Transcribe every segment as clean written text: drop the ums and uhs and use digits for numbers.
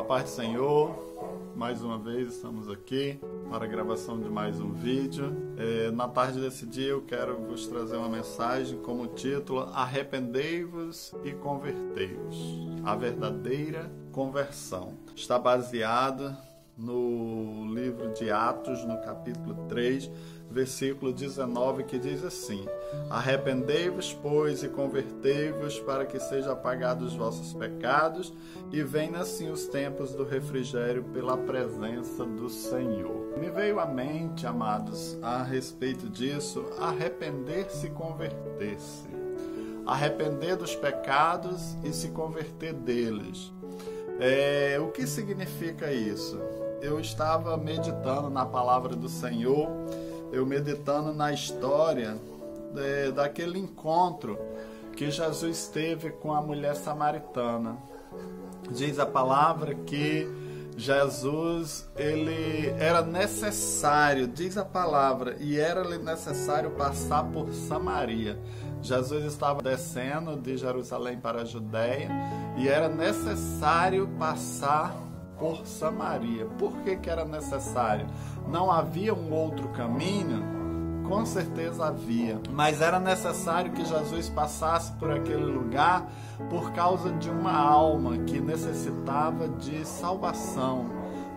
paz do Senhor, mais uma vez estamos aqui para a gravação de mais um vídeo. Na tarde desse dia eu quero vos trazer uma mensagem como título: Arrependei-vos e convertei-vos. A verdadeira conversão. Está baseada no livro de Atos, no capítulo 3, versículo 19, que diz assim: Arrependei-vos, pois, e convertei-vos, para que sejam apagados os vossos pecados, e venham assim os tempos do refrigério pela presença do Senhor. Me veio à mente, amados, a respeito disso, arrepender-se e converter-se. Arrepender dos pecados e se converter deles. O que significa isso? Eu estava meditando na palavra do Senhor, eu meditando na história daquele encontro que Jesus teve com a mulher samaritana. Diz a palavra que Jesus, ele era necessário, diz a palavra, e era necessário passar por Samaria. Jesus estava descendo de Jerusalém para a Judéia e era necessário passar por Samaria. Por que era necessário? Não havia um outro caminho? Com certeza havia, mas era necessário que Jesus passasse por aquele lugar por causa de uma alma que necessitava de salvação,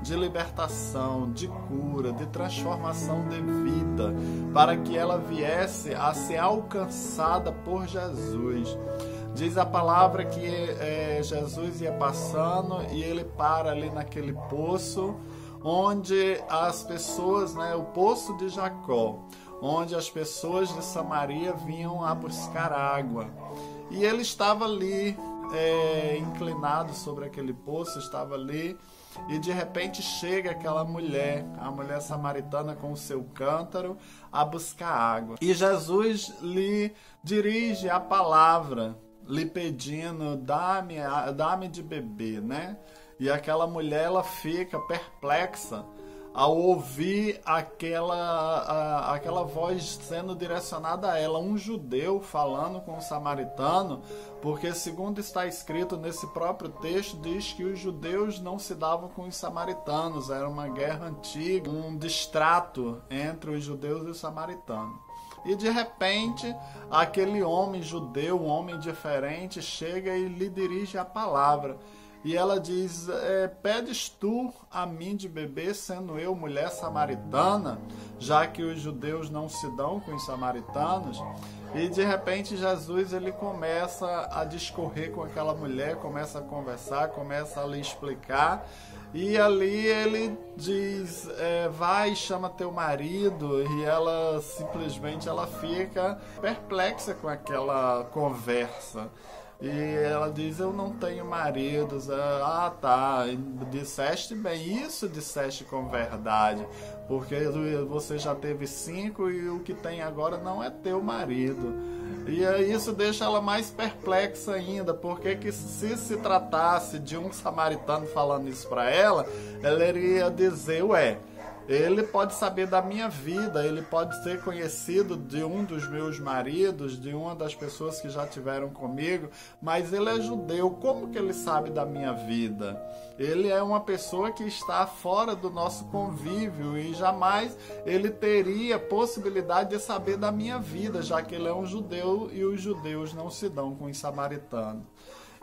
de libertação, de cura, de transformação de vida, para que ela viesse a ser alcançada por Jesus. Diz a palavra que Jesus ia passando e ele para ali naquele poço, onde as pessoas, o poço de Jacó, onde as pessoas de Samaria vinham a buscar água. E ele estava ali, inclinado sobre aquele poço, estava ali, e de repente chega aquela mulher, a mulher samaritana com o seu cântaro, a buscar água. E Jesus lhe dirige a palavra, lhe pedindo, dá-me de beber, E aquela mulher, ela fica perplexa ao ouvir aquela voz sendo direcionada a ela, um judeu falando com um samaritano, porque segundo está escrito nesse próprio texto, diz que os judeus não se davam com os samaritanos, era uma guerra antiga, um distrato entre os judeus e os samaritanos. E de repente, aquele homem judeu, um homem diferente, chega e lhe dirige a palavra. E ela diz, pedes tu a mim de beber, sendo eu mulher samaritana, já que os judeus não se dão com os samaritanos? E de repente Jesus, ele começa a discorrer com aquela mulher, começa a conversar, começa a lhe explicar. E ali ele diz, vai, chama teu marido, e ela simplesmente fica perplexa com aquela conversa. E ela diz, eu não tenho maridos. Ah, tá, disseste bem, isso disseste com verdade, porque você já teve 5 e o que tem agora não é teu marido. E isso deixa ela mais perplexa ainda, porque que se tratasse de um samaritano falando isso para ela iria dizer, ele pode saber da minha vida, ele pode ser conhecido de um dos meus maridos, de uma das pessoas que já tiveram comigo, mas ele é judeu, como que ele sabe da minha vida? Ele é uma pessoa que está fora do nosso convívio e jamais ele teria possibilidade de saber da minha vida, já que ele é um judeu e os judeus não se dão com os samaritanos.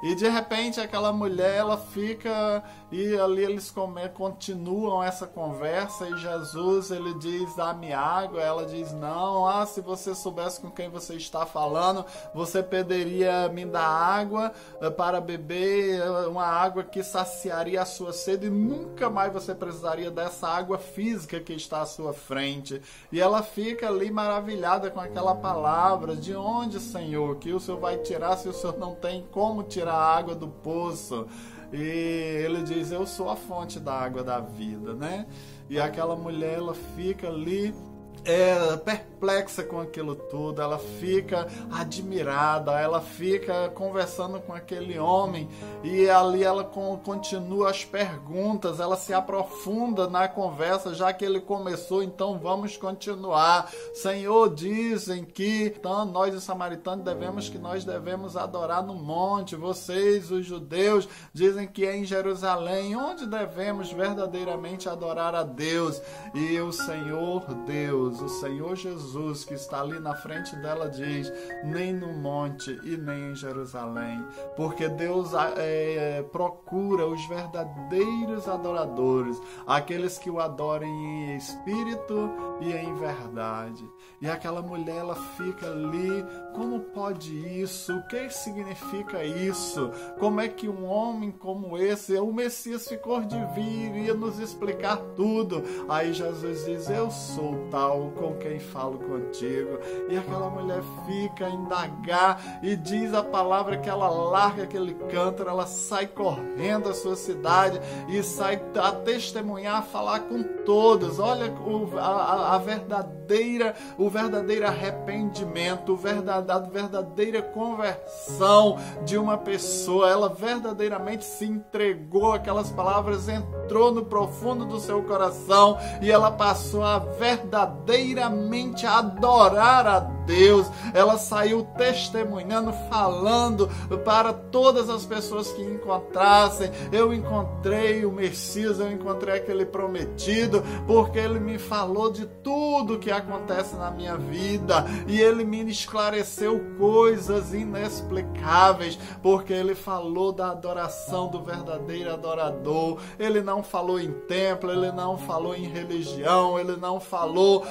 E de repente aquela mulher, ela fica, e ali eles continuam essa conversa, e Jesus, ele diz, dá-me água. Ela diz, não, se você soubesse com quem você está falando, você poderia me dar água para beber, uma água que saciaria a sua sede, e nunca mais você precisaria dessa água física que está à sua frente. E ela fica ali maravilhada com aquela palavra, de onde, Senhor, que o Senhor vai tirar se o Senhor não tem como tirar a água do poço? E ele diz, eu sou a fonte da água da vida, E aquela mulher, ela fica ali perplexa com aquilo tudo, ela fica admirada, ela fica conversando com aquele homem e ali ela continua as perguntas, ela se aprofunda na conversa, já que ele começou, então vamos continuar. Senhor, dizem que então, nós os samaritanos nós devemos adorar no monte, vocês os judeus dizem que é em Jerusalém, onde devemos verdadeiramente adorar a Deus. E o Senhor Deus, o Senhor Jesus, que está ali na frente dela, diz: nem no monte e nem em Jerusalém, porque Deus procura os verdadeiros adoradores, aqueles que o adorem em espírito e em verdade. E aquela mulher, ela fica ali: como pode isso? O que significa isso? Como é que um homem como esse, o Messias ficou de vir, iria nos explicar tudo? Aí Jesus diz: eu sou tal com quem falo contigo. E aquela mulher fica a indagar e diz a palavra que ela larga aquele cântaro, ela sai correndo da sua cidade e sai a testemunhar, a falar com todos. Olha o verdadeiro arrependimento, a verdadeira conversão de uma pessoa. Ela verdadeiramente se entregou, aquelas palavras entrou no profundo do seu coração e ela passou a verdadeiramente adorar a Deus. Ela saiu testemunhando, falando para todas as pessoas que encontrassem: eu encontrei o Messias, eu encontrei aquele prometido, porque ele me falou de tudo que acontece na minha vida e ele me esclareceu coisas inexplicáveis, porque ele falou da adoração do verdadeiro adorador. Ele não falou em templo, ele não falou em religião, ele não falou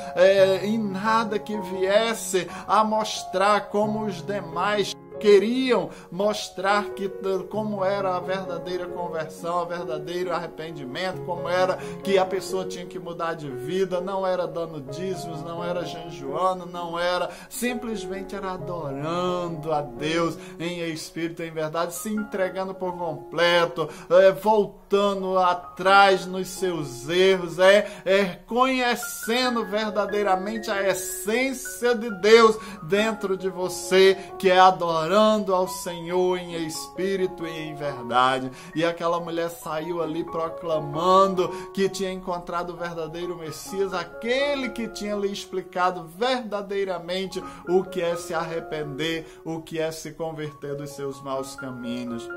em nada que viesse a mostrar como os demais queriam mostrar como era a verdadeira conversão, o verdadeiro arrependimento, como era que a pessoa tinha que mudar de vida. Não era dando dízimos, não era jejuando, não era, simplesmente era adorando a Deus em espírito e em verdade, se entregando por completo, voltando atrás nos seus erros, conhecendo verdadeiramente a essência de Deus dentro de você, que é adorando ao Senhor em espírito e em verdade. E aquela mulher saiu ali proclamando que tinha encontrado o verdadeiro Messias, aquele que tinha lhe explicado verdadeiramente o que é se arrepender, o que é se converter dos seus maus caminhos.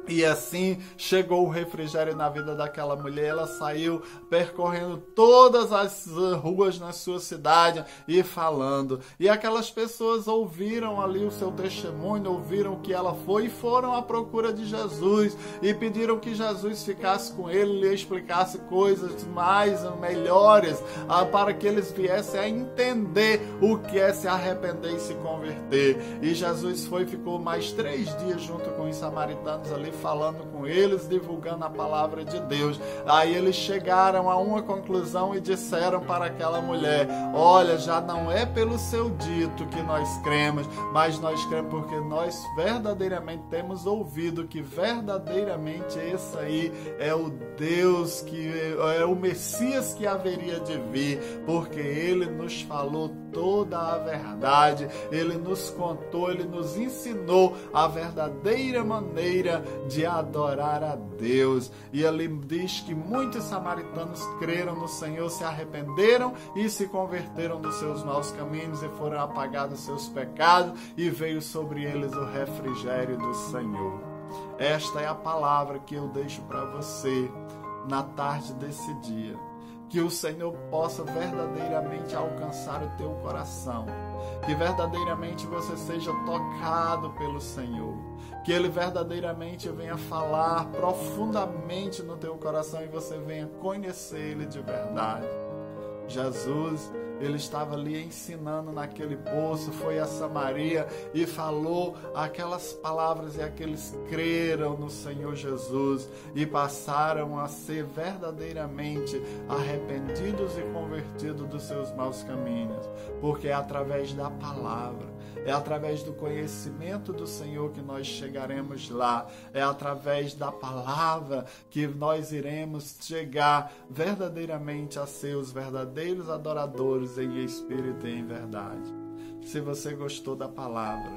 E assim chegou o refrigério na vida daquela mulher. Ela saiu percorrendo todas as ruas na sua cidade e falando. E aquelas pessoas ouviram ali o seu testemunho, ouviram que ela foi e foram à procura de Jesus e pediram que Jesus ficasse com ele, lhe explicasse coisas mais melhores, para que eles viessem a entender o que é se arrepender e se converter. E Jesus foi e ficou mais 3 dias junto com os samaritanos ali, falando com eles, divulgando a palavra de Deus. Aí eles chegaram a uma conclusão e disseram para aquela mulher: olha, já não é pelo seu dito que nós cremos, mas nós cremos porque nós verdadeiramente temos ouvido que verdadeiramente esse aí é o Deus, que é o Messias que haveria de vir, porque ele nos falou toda a verdade, ele nos contou, ele nos ensinou a verdadeira maneira de adorar a Deus. E ali diz que muitos samaritanos creram no Senhor, se arrependeram e se converteram dos seus maus caminhos e foram apagados seus pecados e veio sobre eles o refrigério do Senhor. Esta é a palavra que eu deixo para você na tarde desse dia. Que o Senhor possa verdadeiramente alcançar o teu coração. Que verdadeiramente você seja tocado pelo Senhor. Que Ele verdadeiramente venha falar profundamente no teu coração e você venha conhecer Ele de verdade. Jesus, ele estava ali ensinando naquele poço, foi a Samaria e falou aquelas palavras e aqueles creram no Senhor Jesus e passaram a ser verdadeiramente arrependidos e convertidos dos seus maus caminhos, porque é através da palavra, é através do conhecimento do Senhor que nós chegaremos lá, é através da palavra que nós iremos chegar verdadeiramente a ser os verdadeiros adoradores vezes em espírito e em verdade. Se você gostou da palavra,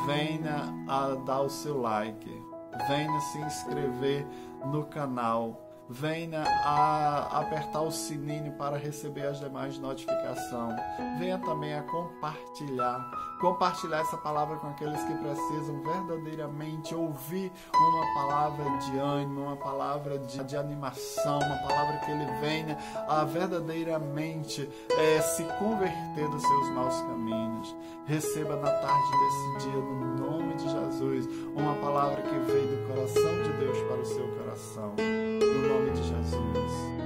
venha a dar o seu like, venha se inscrever no canal, venha a apertar o sininho para receber as demais notificações. Venha também a compartilhar essa palavra com aqueles que precisam verdadeiramente ouvir uma palavra de ânimo, uma palavra de animação, uma palavra que ele venha a verdadeiramente se converter dos seus maus caminhos. Receba na tarde desse dia, no nome de Jesus, uma palavra que veio do coração de Deus para o seu coração. No nome de Jesus.